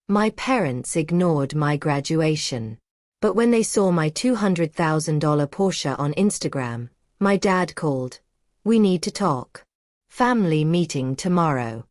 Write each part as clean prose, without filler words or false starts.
My parents ignored my graduation. But when they saw my $200,000 Porsche on Instagram, my dad called. "We need to talk. Family meeting tomorrow."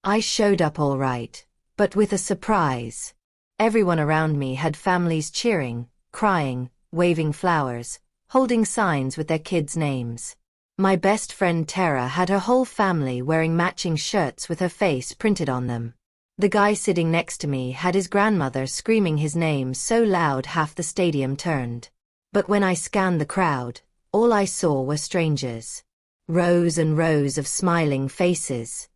I showed up all right, but with a surprise. Everyone around me had families cheering, crying, waving flowers, holding signs with their kids' names. My best friend Tara had her whole family wearing matching shirts with her face printed on them. The guy sitting next to me had his grandmother screaming his name so loud half the stadium turned. But when I scanned the crowd, all I saw were strangers. Rows and rows of smiling faces.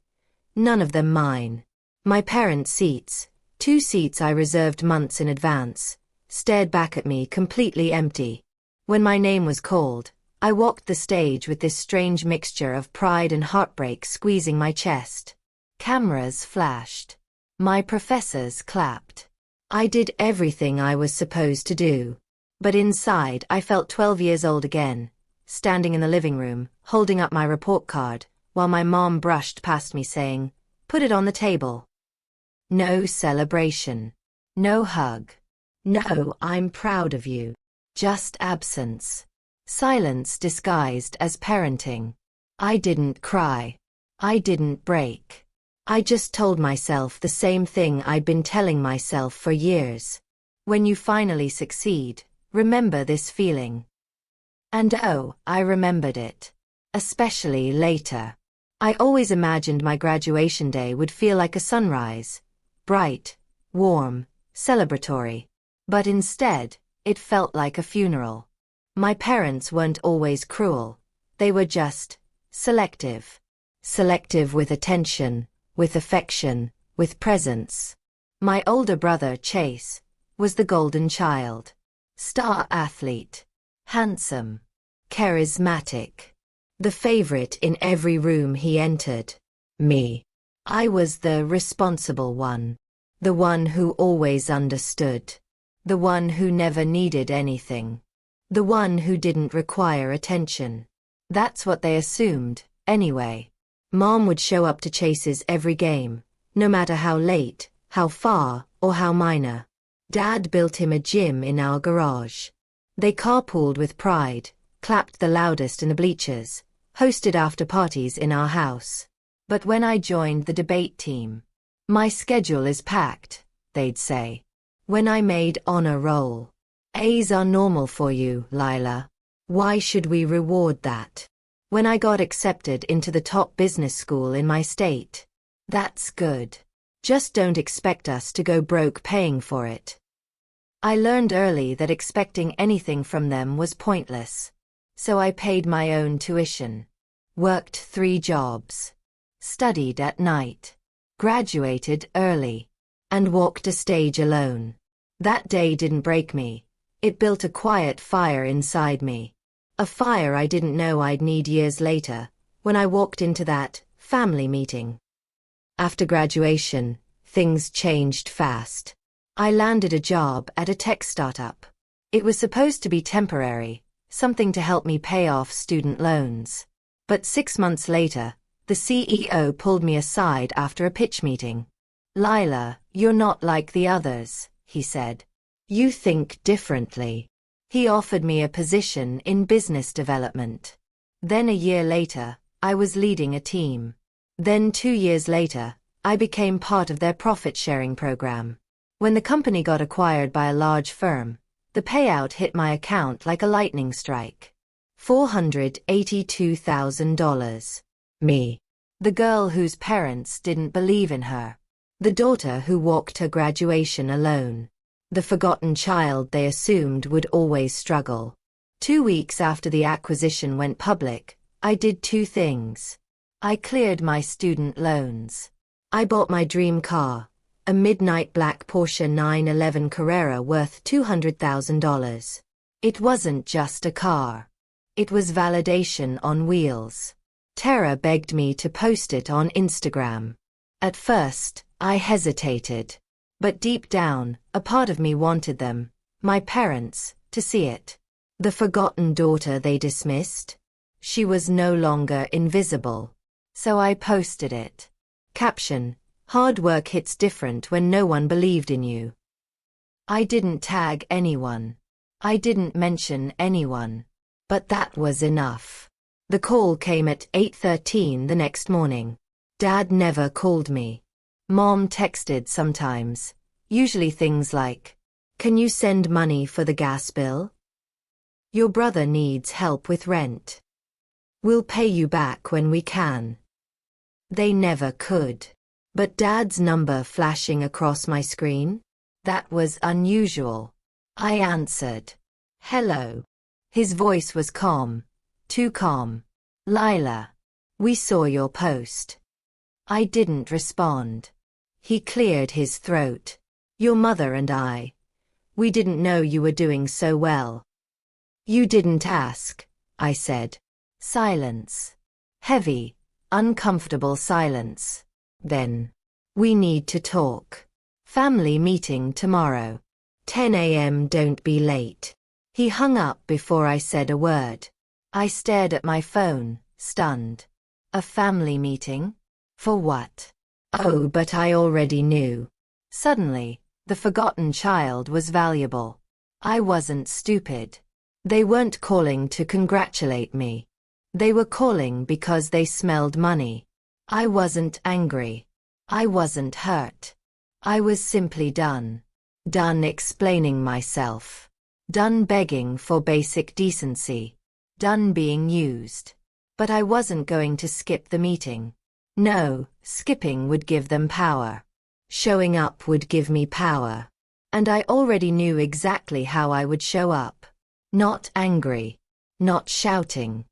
None of them mine. My parents' seats, 2 seats I reserved months in advance, stared back at me completely empty. When my name was called, I walked the stage with this strange mixture of pride and heartbreak squeezing my chest. Cameras flashed. My professors clapped. I did everything I was supposed to do. But inside I felt 12 years old again, standing in the living room, holding up my report card, while my mom brushed past me saying, "Put it on the table." No celebration. No hug. No, "I'm proud of you." Just absence. Silence disguised as parenting. I didn't cry. I didn't break. I just told myself the same thing I'd been telling myself for years. When you finally succeed, remember this feeling. And oh, I remembered it. Especially later. I always imagined my graduation day would feel like a sunrise. Bright, warm, celebratory. But instead, it felt like a funeral. My parents weren't always cruel. They were just selective. Selective with attention, with affection, with presence. My older brother, Chase, was the golden child. Star athlete. Handsome. Charismatic. The favorite in every room he entered. Me. I was the responsible one. The one who always understood. The one who never needed anything. The one who didn't require attention. That's what they assumed, anyway. Mom would show up to Chase's every game, no matter how late, how far, or how minor. Dad built him a gym in our garage. They carpooled with pride, clapped the loudest in the bleachers, hosted after parties in our house. But when I joined the debate team, "My schedule is packed," they'd say. When I made honor roll, "A's are normal for you, Lila. Why should we reward that?" When I got accepted into the top business school in my state, "That's good. Just don't expect us to go broke paying for it." I learned early that expecting anything from them was pointless. So I paid my own tuition. Worked 3 jobs. Studied at night. Graduated early. And walked a stage alone. That day didn't break me. It built a quiet fire inside me. A fire I didn't know I'd need years later, when I walked into that family meeting. After graduation, things changed fast. I landed a job at a tech startup. It was supposed to be temporary, something to help me pay off student loans. But 6 months later, the CEO pulled me aside after a pitch meeting. "Lila, you're not like the others," he said. "You think differently." He offered me a position in business development. Then a year later, I was leading a team. Then 2 years later, I became part of their profit-sharing program. When the company got acquired by a large firm, the payout hit my account like a lightning strike. $482,000. Me. The girl whose parents didn't believe in her. The daughter who walked her graduation alone. The forgotten child they assumed would always struggle. 2 weeks after the acquisition went public, I did 2 things. I cleared my student loans. I bought my dream car, a midnight black Porsche 911 Carrera worth $200,000. It wasn't just a car. It was validation on wheels. Tara begged me to post it on Instagram. At first, I hesitated. But deep down, a part of me wanted them, my parents, to see it. The forgotten daughter they dismissed. She was no longer invisible. So I posted it. Caption: Hard work hits different when no one believed in you. I didn't tag anyone. I didn't mention anyone. But that was enough. The call came at 8:13 the next morning. Dad never called me. Mom texted sometimes, usually things like, "Can you send money for the gas bill? Your brother needs help with rent. We'll pay you back when we can." They never could. But Dad's number flashing across my screen? That was unusual. I answered. "Hello." His voice was calm. Too calm. "Lila, we saw your post." I didn't respond. He cleared his throat. "Your mother and we didn't know you were doing so well." "You didn't ask," I said. Silence. Heavy, uncomfortable silence. Then, "We need to talk. Family meeting tomorrow. 10 a.m. Don't be late." He hung up before I said a word. I stared at my phone, stunned. A family meeting? For what? Oh, but I already knew. Suddenly, the forgotten child was valuable. I wasn't stupid. They weren't calling to congratulate me. They were calling because they smelled money. I wasn't angry. I wasn't hurt. I was simply done. Done explaining myself. Done begging for basic decency. Done being used. But I wasn't going to skip the meeting. No, skipping would give them power. Showing up would give me power. And I already knew exactly how I would show up. Not angry. Not shouting.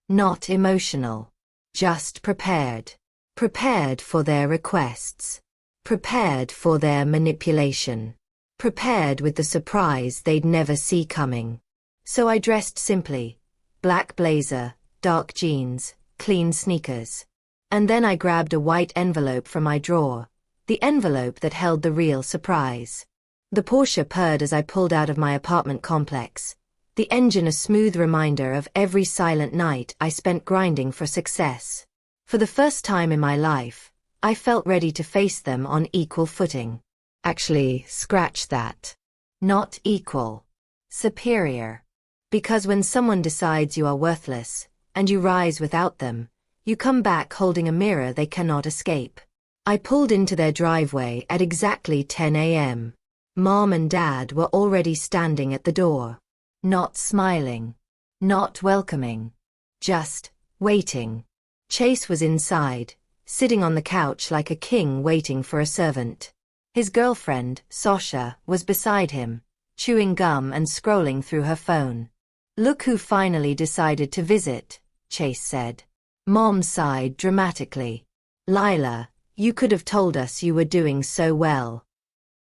Not emotional. Just prepared. Prepared for their requests. Prepared for their manipulation. Prepared with the surprise they'd never see coming. So I dressed simply. Black blazer, dark jeans, clean sneakers. And then I grabbed a white envelope from my drawer. The envelope that held the real surprise. The Porsche purred as I pulled out of my apartment complex. The engine a smooth reminder of every silent night I spent grinding for success. For the first time in my life, I felt ready to face them on equal footing. Actually, scratch that. Not equal. Superior. Because when someone decides you are worthless, and you rise without them, you come back holding a mirror they cannot escape. I pulled into their driveway at exactly 10 a.m. Mom and Dad were already standing at the door. Not smiling. Not welcoming. Just waiting. Chase was inside, sitting on the couch like a king waiting for a servant. His girlfriend, Sasha, was beside him, chewing gum and scrolling through her phone. "Look who finally decided to visit," Chase said. Mom sighed dramatically. "Lila, you could have told us you were doing so well."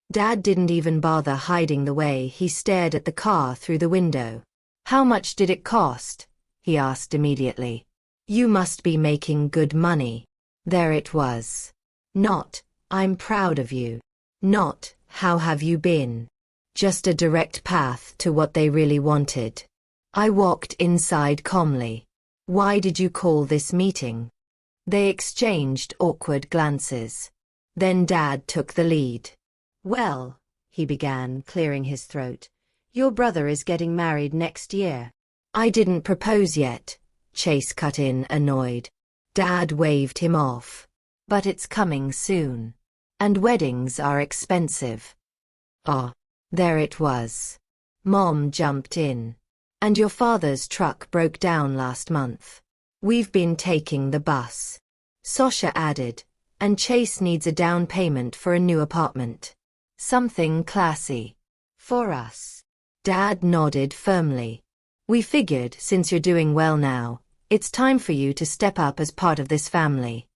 Dad didn't even bother hiding the way he stared at the car through the window. "How much did it cost?" he asked immediately. "You must be making good money." There it was. Not, "I'm proud of you." Not, "How have you been?" Just a direct path to what they really wanted. I walked inside calmly. "Why did you call this meeting?" They exchanged awkward glances. Then Dad took the lead. "Well," he began, clearing his throat, "your brother is getting married next year." "I didn't propose yet," Chase cut in, annoyed. Dad waved him off. "But it's coming soon. And weddings are expensive." Ah, there it was. Mom jumped in. "And your father's truck broke down last month. We've been taking the bus." Sasha added, "And Chase needs a down payment for a new apartment. Something classy. For us." Dad nodded firmly. "We figured since you're doing well now, it's time for you to step up as part of this family."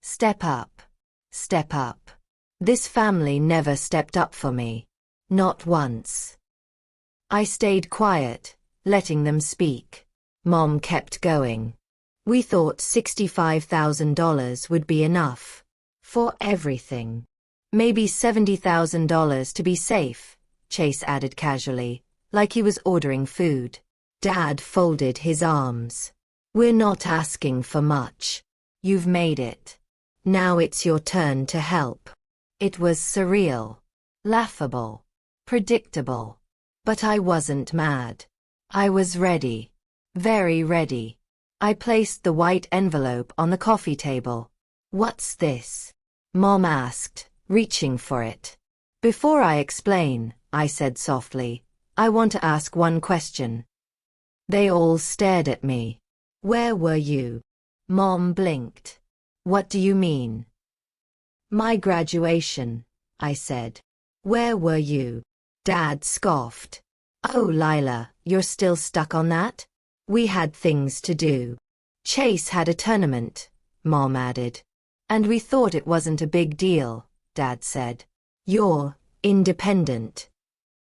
Step up. Step up. This family never stepped up for me. Not once. I stayed quiet, letting them speak. Mom kept going. "We thought $65,000 would be enough. For everything. Maybe $70,000 to be safe," Chase added casually, like he was ordering food. Dad folded his arms. "We're not asking for much. You've made it. Now it's your turn to help. It was surreal, laughable, predictable. But I wasn't mad. I was ready. Very ready. I placed the white envelope on the coffee table. "What's this?" Mom asked, reaching for it. "Before I explain," I said softly, "I want to ask one question." They all stared at me. "Where were you?" Mom blinked. "What do you mean?" "My graduation," I said. "Where were you?" Dad scoffed. "Oh, Lila, you're still stuck on that? We had things to do. Chase had a tournament," Mom added. "And we thought it wasn't a big deal," Dad said. "You're independent."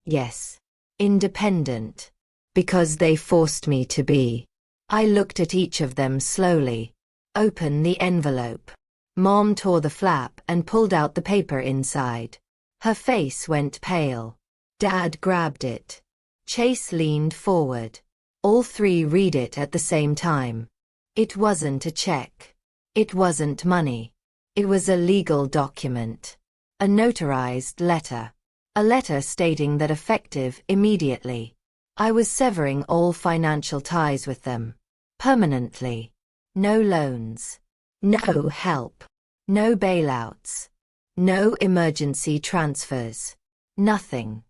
"Yes, independent. Because they forced me to be." I looked at each of them slowly. "Open the envelope." Mom tore the flap and pulled out the paper inside. Her face went pale. Dad grabbed it. Chase leaned forward. All three read it at the same time. It wasn't a check. It wasn't money. It was a legal document. A notarized letter. A letter stating that effective immediately, I was severing all financial ties with them. Permanently. No loans. No help. No bailouts. No emergency transfers. Nothing.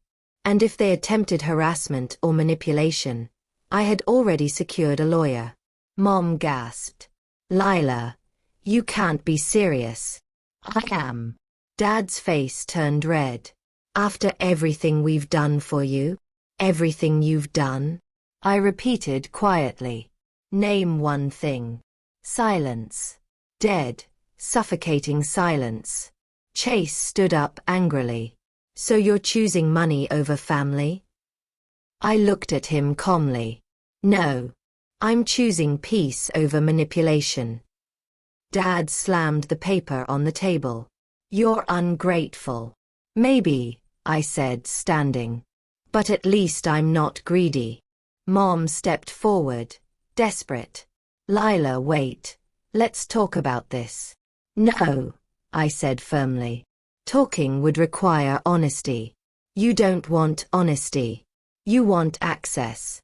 And if they attempted harassment or manipulation, I had already secured a lawyer. Mom gasped. "Lila, you can't be serious." "I am." Dad's face turned red. "After everything we've done for you? Everything you've done?" I repeated quietly. "Name one thing." Silence. Dead, suffocating silence. Chase stood up angrily. "So you're choosing money over family?" I looked at him calmly. "No. I'm choosing peace over manipulation." Dad slammed the paper on the table. "You're ungrateful." "Maybe," I said, standing. "But at least I'm not greedy." Mom stepped forward, desperate. "Lila, wait. Let's talk about this." "No," I said firmly. "Talking would require honesty. You don't want honesty. You want access."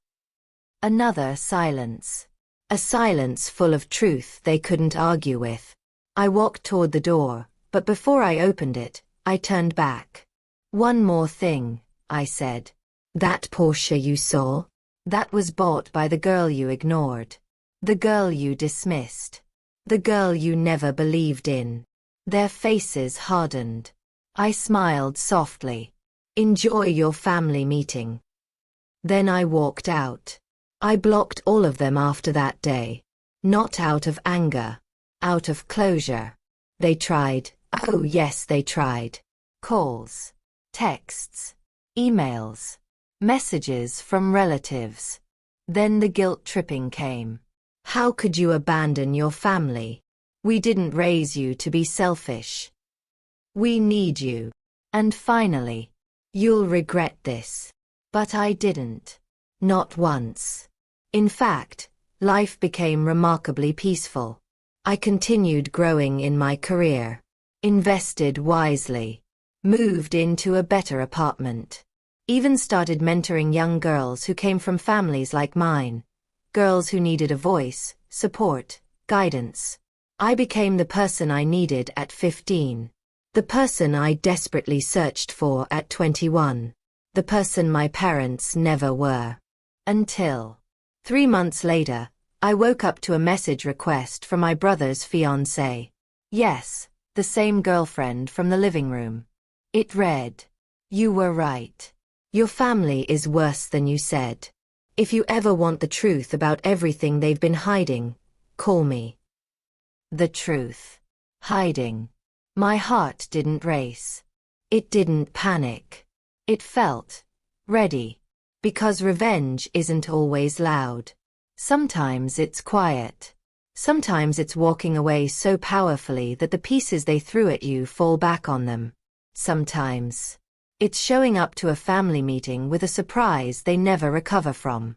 Another silence. A silence full of truth they couldn't argue with. I walked toward the door, but before I opened it, I turned back. "One more thing," I said. "That Porsche you saw? That was bought by the girl you ignored. The girl you dismissed. The girl you never believed in." Their faces hardened. I smiled softly. "Enjoy your family meeting." Then I walked out. I blocked all of them after that day. Not out of anger. Out of closure. They tried. Oh yes, they tried. Calls. Texts. Emails. Messages from relatives. Then the guilt tripping came. "How could you abandon your family? We didn't raise you to be selfish. We need you." And finally, "You'll regret this." But I didn't. Not once. In fact, life became remarkably peaceful. I continued growing in my career. Invested wisely. Moved into a better apartment. Even started mentoring young girls who came from families like mine. Girls who needed a voice, support, guidance. I became the person I needed at 15. The person I desperately searched for at 21. The person my parents never were. Until 3 months later, I woke up to a message request from my brother's fiancée. Yes, the same girlfriend from the living room. It read, "You were right. Your family is worse than you said. If you ever want the truth about everything they've been hiding, call me." The truth. Hiding. My heart didn't race. It didn't panic. It felt ready. Because revenge isn't always loud. Sometimes it's quiet. Sometimes it's walking away so powerfully that the pieces they threw at you fall back on them. Sometimes it's showing up to a family meeting with a surprise they never recover from.